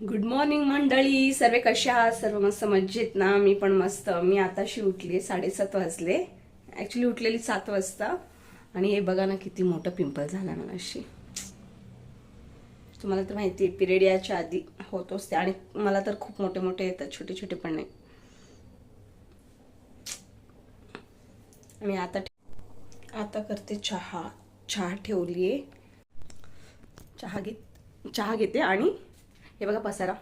Good morning मंडळी, सर्व कशा आहात? सर्व मस्त मजेत ना? मी पण मस्त. मी आताशी उठली, 7:30 वाजले. ऍक्च्युली उठलेली 7 वाजता. आणि हे बघा ना किती मोठं पिंपल झालं मला अशी. तुम्हाला तर माहिती आहे पिरियड याच्या आधी होतोच ते, आणि मला तर खूप मोठे मोठे येतात, छोटे छोटे पण नाही. मी आता करते चहा ठेवलीये. चहा घेते. आणि हे बघा पसारा.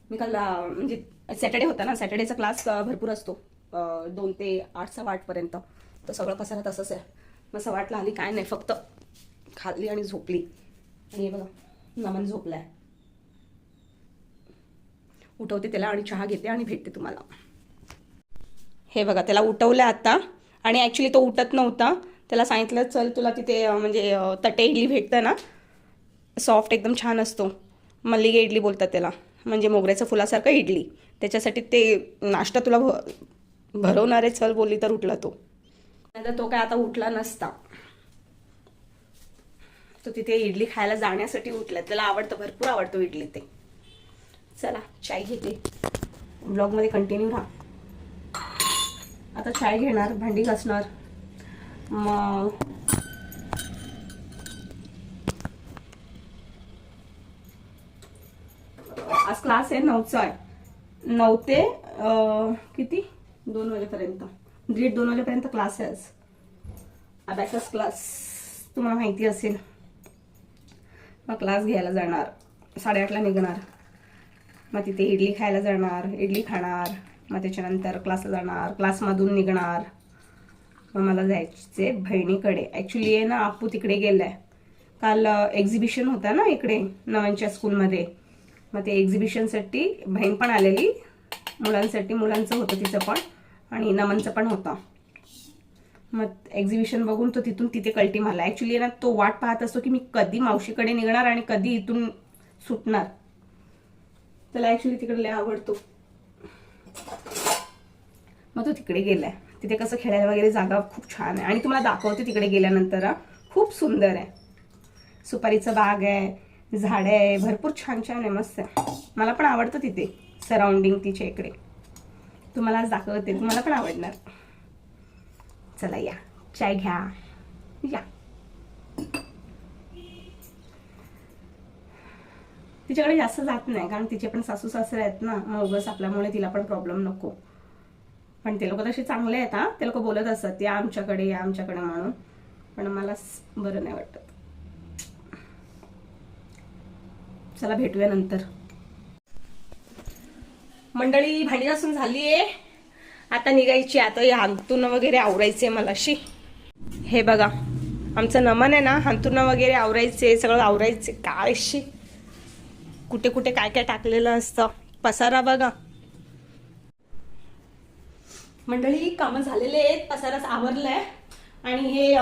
मी काल म्हणजे सॅटर्डे होता ना, सॅटर्डेचा क्लास भरपूर असतो, 2 ते 8, 8:15 पर्यंत. तर सगळं पसारा तसंच आहे. मग 8:15 आली, काय नाही, फक्त खाल्ली आणि झोपली. आणि हे बघा नमन झोपलाय. उठवते त्याला आणि चहा घेते आणि भेटते तुम्हाला. हे बघा त्याला उठवलं आता. आणि ॲक्च्युली तो उठत नव्हता. त्याला सांगितलं चल तुला तिथे म्हणजे तटे इडली भेटतं ना, सॉफ्ट एकदम छान असतो, मल्लिगे इडली बोलतात त्याला, म्हणजे मोगऱ्याच्या फुलासारखं इडली. त्याच्यासाठी ते नाश्ता तुला भरवणार आहे, चल बोलली तर उठला तो. नाहीतर तो काय आता उठला नसता. तो तिथे इडली खायला जाण्यासाठी उठला. त्याला आवडतं, भरपूर आवडतो इडली ते. चला चाय घेते, ब्लॉगमध्ये कंटिन्यू राहा. आता चाय घेणार, भांडी घासणार. मग आज क्लास आहे 9चा आहे. 9 ते किती 2 वाजेपर्यंत, 1:30-2 वाजेपर्यंत क्लास आहे आज. अबॅकस क्लास तुम्हाला माहिती असेल. मग क्लास घ्यायला जाणार, 8:30ला निघणार. मग तिथे इडली खायला जाणार, इडली खाणार. मग त्याच्यानंतर क्लासला जाणार, क्लासमधून निघणार. मग मला जायचे बहिणीकडे. ॲक्च्युली आहे ना, आपू तिकडे गेलाय. काल एक्झिबिशन होता ना इकडे नवनच्या स्कूलमध्ये. मग ते एक्झिबिशनसाठी बहीण पण आलेली, मुलांसाठी. मुलांचं होतं तिचं पण, आणि नमनचं पण होतं. मग एक्झिबिशन बघून तो तिथे कल्टी मारला. ॲक्च्युली ना तो वाट पाहत असतो की मी कधी मावशीकडे निघणार आणि कधी इथून सुटणार. त्याला ॲक्च्युली तिकडे लय आवडतो. मग तो तिकडे गेलाय. तिथे कसं खेळायला वगैरे जागा खूप छान आहे. आणि तुम्हाला दाखवते तिकडे गेल्यानंतर. खूप सुंदर आहे. सुपारीचं बाग आहे, झाडे आहे, भरपूर छान छान आहे, मस्त आहे. मला पण आवडतं तिथे सराउंडिंग तिच्या इकडे. तुम्हाला आज दाखवते, तुम्हाला पण आवडणार. चला या, चाय घ्या या. तिच्याकडे जास्त जात नाही, कारण तिचे पण सासू सासरे आहेत ना, मग उगाच आपल्यामुळे तिला पण प्रॉब्लेम नको. पण ते लोक तसे चांगले आहेत हा. ते लोक बोलत असतात या आमच्याकडे म्हणून, पण मला बरं नाही वाटत. चला भेटूया नंतर. मंडळी भांडी घासून झालीये, आता निघायची. आता हे हांतून वगैरे आवरायचे मला. हे बघा आमचं नमन आहे ना, हांतून वगैरे आवरायचे, सगळं आवरायचे. काळशी कुठे कुठे काय काय टाकलेलं असतं. पसारा बघा मंडळी, कामं झालेले आहेत, पसाराच आवरलाय. आणि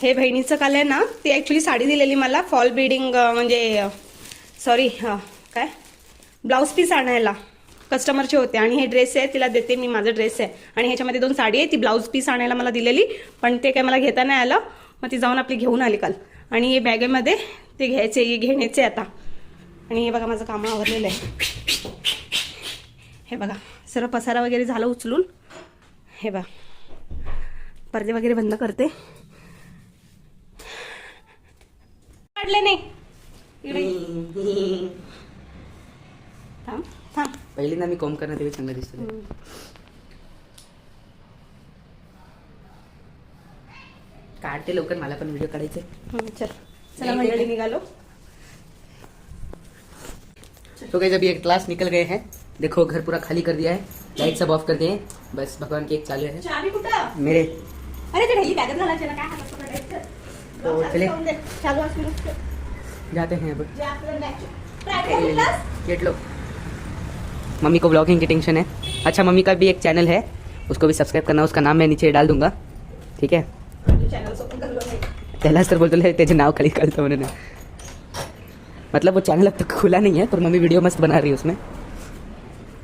हे बहिणीचं काल आहे ना, ती ॲक्च्युली साडी दिलेली मला फॉल बीडिंग, म्हणजे सॉरी काय ब्लाऊज पीस आणायला कस्टमरचे होते. आणि हे ड्रेस आहे, तिला देते मी, माझा ड्रेस आहे. आणि ह्याच्यामध्ये 2 साडी आहे. ती ब्लाऊज पीस आणायला मला दिलेली, पण ते काय मला घेता नाही आलं. मग ती जाऊन आपली घेऊन आली काल. आणि हे बॅगेमध्ये ते घेण्याचे आता. आणि हे बघा माझं काम आवरलेलं आहे. हे बघा सर्व पसारा वगैरे झालं उचलून. हे बघा पडदे वगैरे बंद करते. काढले नाही थांब थांब. पहिल्यांदा मी कॉम करणार तेव्हा चांगलं दिसतं. काढते लवकर, मला पण व्हिडिओ काढायचे. चला मंडळी निघालो. तो गाइस अभी एक क्लास निकल गए हैं. देखो घर पूरा खाली कर दिया है, लाइट सब ऑफ कर दिए हैं. बस भगवान की एक चालू है चाबी कुठं? मेरे. अरे ते ढली बॅगेत घालायचे ना, काय हातात पकडायचं? तो चले चालू असलं जाते हैं अब. जे आपलं प्रायव्हेट क्लास. गेट लो. मम्मी को ब्लॉगिंग की टेंशन है. अच्छा मम्मी का भी एक चैनल है, उसको भी सब्सक्राइब करना. उसका नाम मैं नीचे डाल दूंगा, ठीक है. चॅनल ओपन करलो नाही. त्यालाच तर बोलतो त्याचे नाव खाली करतो म्हणून. मतलब वो चैनल अब तक खुला नहीं है, पर मम्मी वीडियो मस्त बना रही है उसमें.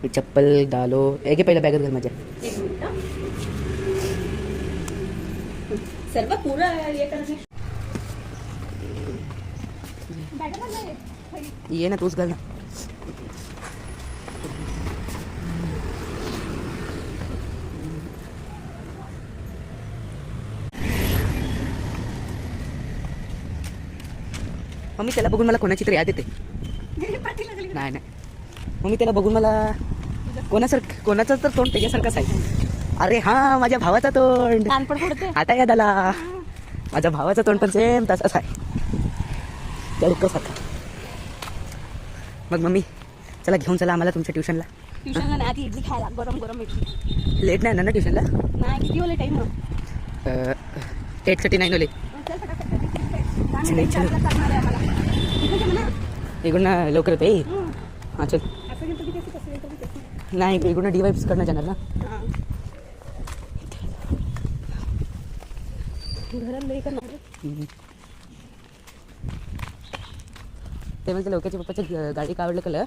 चप्पल डालो. एक पहले बॅगेत घाल माझ्या. एक मिनिट. सर्व पूरा हे करणे. बॅगेत ये ना तूच घाल ना. मम्मी त्याला बघून मला कोणाची तरी याद येते. नाही नाही मम्मी त्याला बघून मला कोणाचं तर तोंड त्याच्यासारखंच आहे. अरे हा माझ्या भावाचा तोंड आता याद आला. माझ्या भावाचं तोंड पण सेम तसाच आहे त्या सारखं. मग मम्मी चला घेऊन चला आम्हाला तुमच्या ट्युशनला. ट्युशनला आधी इडली खायला गरम गरम इडली. लेट नाही ना ट्युशनला. नाही किती होले टाईम 8:39 होले. इकडून लवकर येते. हां चल. नाही इकडून DY करणं जाणार ना. ते म्हणजे लवकरच्या पप्पाच्या गाडी का आवडलं कलं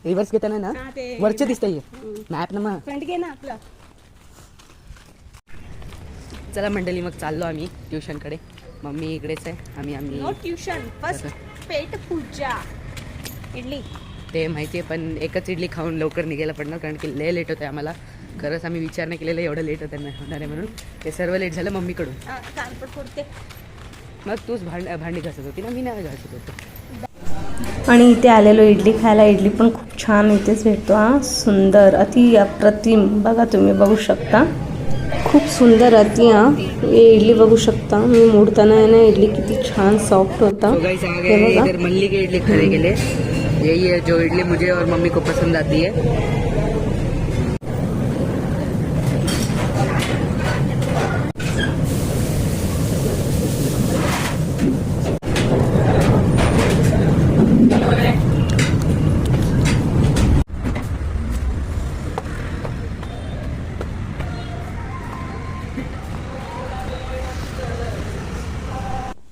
रिव्हर्स घेताना ना वरचे दिसतंय मॅप ना. मग फ्रंट घे ना आपलं. चला मंडळी मग चाललो आम्ही ट्युशनकडे. मम्मी इकडेच आहे. आम्ही नो ट्युशन फर्स्ट पेट पूजा. इडली ते माहिती आहे पण एकच इडली खाऊन लवकर निघायला पडणार कारण की लय लेट होतं आम्हाला. खरंच आम्ही विचार नाही केलेला एवढं लेट होतं होणार आहे म्हणून. ते सर्व लेट झालं मम्मीकडून. कानपट फोडते. मग तूच भांडी घासत होती ना. मी नाही घासत होतो. आणि इथे आलेलो इडली खायला. इडली पण खूप छान इथेच भेटतो. हा सुंदर अति अप्रतिम. बघा तुम्ही बघू शकता खूप सुंदर अति. हा हे इडली बघू शकता. मी मोडताना आहे ना इडली किती छान सॉफ्ट होता. हे बघा मल्ली के इडली खाने के लिए यही है जो इडली मुझे और मम्मी को पसंद आती है.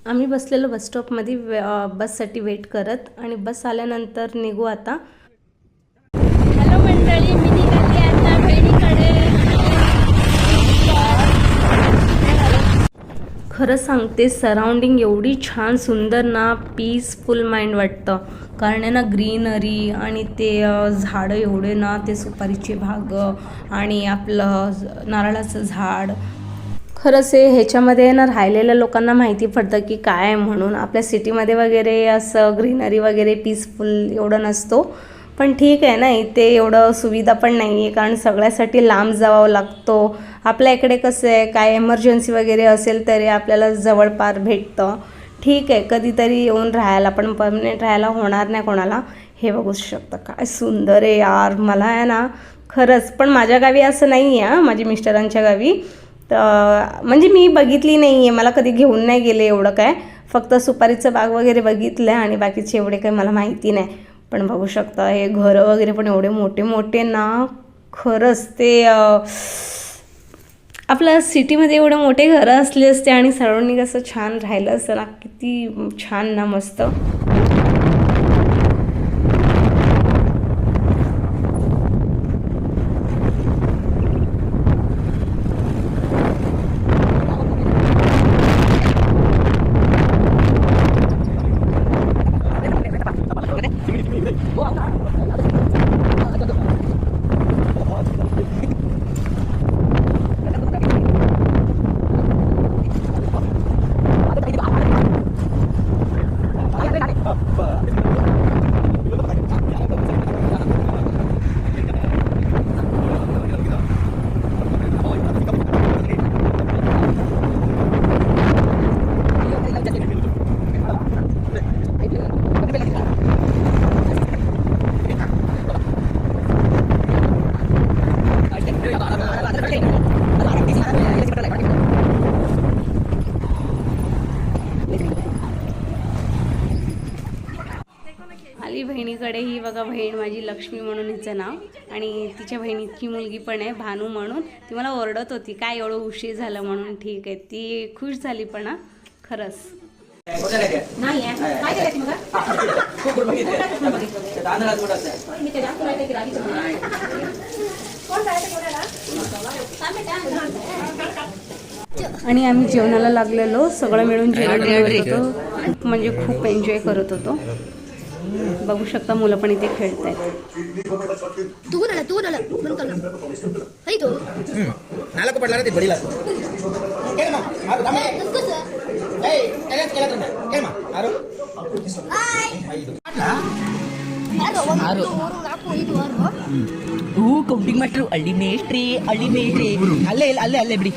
आम्ही बसलेलो बस स्टॉपमध्ये बससाठी वेट करत. आणि बस आल्यानंतर निघू आता. हॅलो मंडळी, मी निघाली आता बहिणीकडे. खरं सांगते सराउंडिंग एवढी छान सुंदर ना. पीसफुल माइंड वाटतं. कारण आहे ना ग्रीनरी आणि ते झाडं एवढे ना. ते सुपारीचे भाग आणि आपलं नारळाचं झाड. खरंच आहे ह्याच्यामध्ये ना राहिलेल्या लोकांना माहिती पडतं की काय म्हणून. आपल्या सिटीमध्ये वगैरे असं ग्रीनरी वगैरे पीसफुल एवढं नसतो. पण ठीक आहे ना इथे एवढं सुविधा पण नाही आहे कारण सगळ्यासाठी लांब जावं लागतो. आपल्या इकडे कसं आहे काय एमर्जन्सी वगैरे असेल तरी आपल्याला जवळपास भेटतं. ठीक आहे कधीतरी येऊन राहायला पण परमनेंट राहायला होणार नाही कोणाला. हे बघू शकता काय सुंदर आहे यार. मला आहे ना खरंच. पण माझ्या गावी असं नाही आहे. माझ्या मिस्टरांच्या गावी तर म्हणजे मी बघितली नाही आहे. मला कधी घेऊन नाही गेले एवढं काय. फक्त सुपारीचं बाग वगैरे बघितलं आहे आणि बाकीचे एवढे काही मला माहिती नाही. पण बघू शकता हे घरं वगैरे पण एवढे मोठे मोठे ना. खरंच ते आपल्या सिटीमध्ये एवढे मोठे घरं असले असते आणि सराउंडिंग असं छान राहिलं असतं ना. किती छान ना मस्त. आली बहिणीकडे. ही बघा बहीण माझी लक्ष्मी म्हणून हिचं नाव. आणि तिच्या बहिणीची मुलगी पण आहे भानू म्हणून. ती मला ओरडत होती काय एवढं उशीर झालं म्हणून. ठीक आहे ती खुश झाली पण खरंच. आणि आम्ही जेवणाला लागलेलो. सगळं मिळून जेवण करत होतो. म्हणजे खूप एन्जॉय करत होतो. बघू शकता मुलं पण इथे खेळत आहेत. नाला पडला ना ते बडीला ಕೌಂಟಿಂಗ್ ಮಾಸ್ಟ್ರು ಹಳ್ಳಿ ಮೇಸ್ಟ್ರಿ ಅಲ್ಲೇ ಬಿಡಿ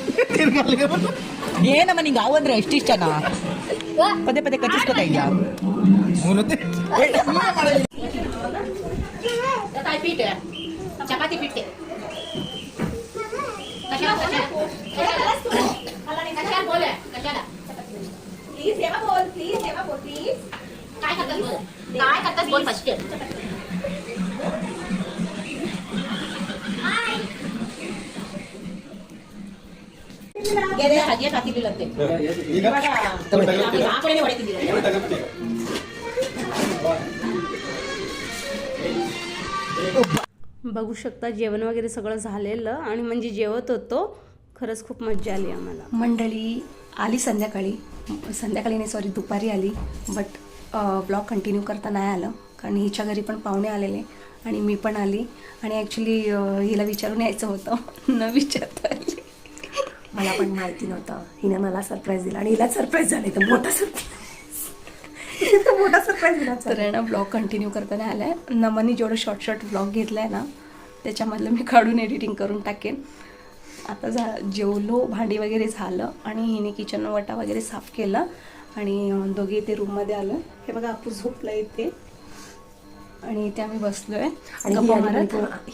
ಏನಮ್ಮ ನಿಂಗೆ ಅವಂದ್ರೆ ಎಷ್ಟಿಷ್ಟನಾ ಪದೇ ಪದೇ ಕಚ್ಚಿಸ್ಕೊತಾ ಇದ್ಯಾ चपाती पिठते काय करतात बोल फर्स्ट भाजी टाकी लागते बघू शकता जेवण वगैरे सगळं झालेलं आणि म्हणजे जेवत होतो. खरंच खूप मजा आली आम्हाला. मंडळी आली संध्याकाळी नाही सॉरी दुपारी आली. बट ब्लॉग कंटिन्यू करता नाही आलं कारण हिच्या घरी पण पाहुणे आलेले आणि मी पण आली आणि ॲक्च्युली हिला विचारून यायचं होतं न विचारता आली. मला पण माहिती नव्हतं. हिने मला सरप्राईज दिला आणि हिला सरप्राईज झाले तर मोठा सरप्राईज दिला. तर आहे ना ब्लॉग कंटिन्यू करता नाही आला आहे. नमनी जेवढं शॉर्ट ब्लॉग घेतला आहे ना त्याच्यामधलं मी काढून एडिटिंग करून टाकेन. आता जेवलो भांडी वगैरे झालं आणि हिने किचन वटा वगैरे साफ केलं आणि दोघे इथे रूममध्ये आलो. हे बघा आपू झोपला इथे आणि इथे आम्ही बसलोय आणि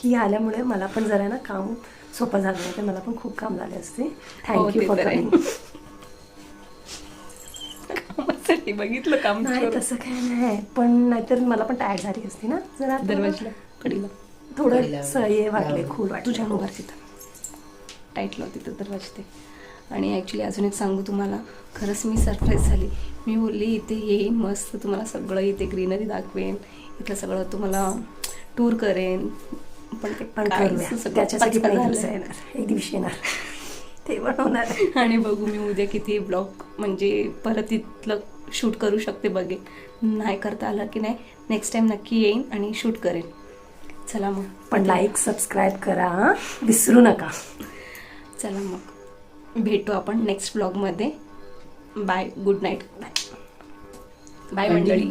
ही आल्यामुळे मला पण जरा ना काम सोपं झालं नाही तर मला पण खूप काम झाले असते. थँक्यू फॉर कामासाठी बघितलं काम नाही तसं काय नाही पण नाहीतर मला पण टायर्ड झाली असती ना जरा दरवाजला कडीला थोडं सय वाटले खूप तुझ्या मोबाईल तिथं टाईट लावते तिथं दरवाज ते. आणि ॲक्च्युली अजून एक सांगू तुम्हाला खरंच मी सरप्राईज झाली. मी बोलली इथे येईन मस्त तुम्हाला सगळं इथे ग्रीनरी दाखवेन इथलं सगळं तुम्हाला टूर करेन पण ते पण त्याच्यासाठी पण एक दिवशी येणार ते बनवणार आणि बघू मी उद्या किती ब्लॉग म्हणजे परत इथलं शूट करू शकते बघेन. नाही करता आलं की नाही नेक्स्ट टाइम नक्की येईन आणि शूट करेन. चला मग पण लाईक सबस्क्राईब करा विसरू नका. चला मग भेटू आपण नेक्स्ट ब्लॉगमध्ये. Bye good night. बाय मंडळी.